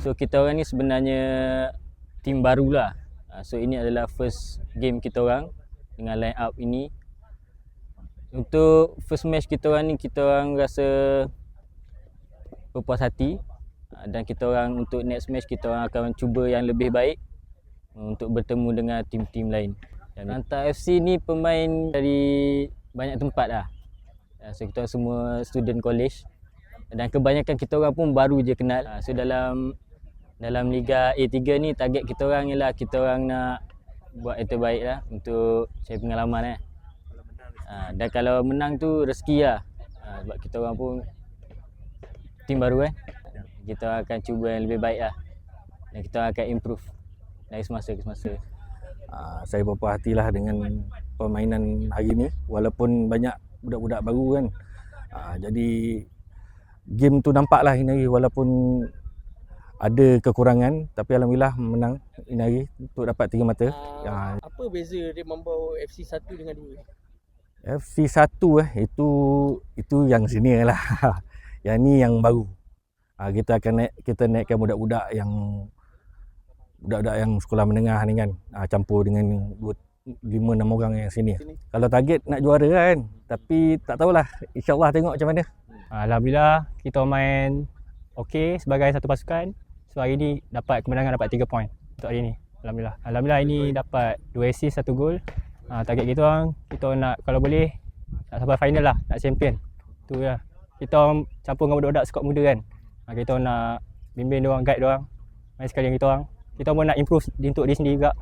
So kita orang ni sebenarnya tim barulah. So ini adalah first game kita orang dengan line up ini. Untuk first match kita orang ni, kita orang rasa berpuas hati. Dan kita orang untuk next match kita orang akan cuba yang lebih baik untuk bertemu dengan tim-tim lain. Dan Antara FC ni pemain dari banyak tempat lah. So kita orang semua student college. Dan kebanyakan kita orang pun baru je kenal. So dalam Liga A3 ni target kita orang ialah kita orang nak buat yang terbaik lah untuk cari pengalaman . Dan kalau menang tu rezeki lah. Sebab kita orang pun tim baru . Kita akan cuba yang lebih baik lah. Dan kita akan improve dari semasa ke semasa. Saya berpuas hatilah dengan permainan hari ni, walaupun banyak budak-budak baru kan. Jadi game tu nampaklah ini hari, walaupun ada kekurangan, tapi alhamdulillah menang ini hari untuk dapat 3 mata. Apa beza dia membawa FC1 dengan 2? FC1 itu yang senior lah. Yang ni yang baru. Kita naikkan budak-budak yang sekolah menengah ni kan, campur dengan 5-6 orang yang senior. Kalau target nak juara kan, tapi tak tahulah, insyaAllah tengok macam mana. Alhamdulillah kita main okey sebagai satu pasukan. So hari ni dapat kemenangan, dapat 3 poin untuk hari ni. Alhamdulillah ini dapat 2 assist 1 gol. Target kita nak kalau boleh nak sampai final lah, nak champion. Tu lah. Kita campur dengan budak-budak squad muda kan. Kita nak bimbing dia orang, guide dia orang. Main sekali dengan kita orang. Kita pun nak improve untuk diri sendiri juga.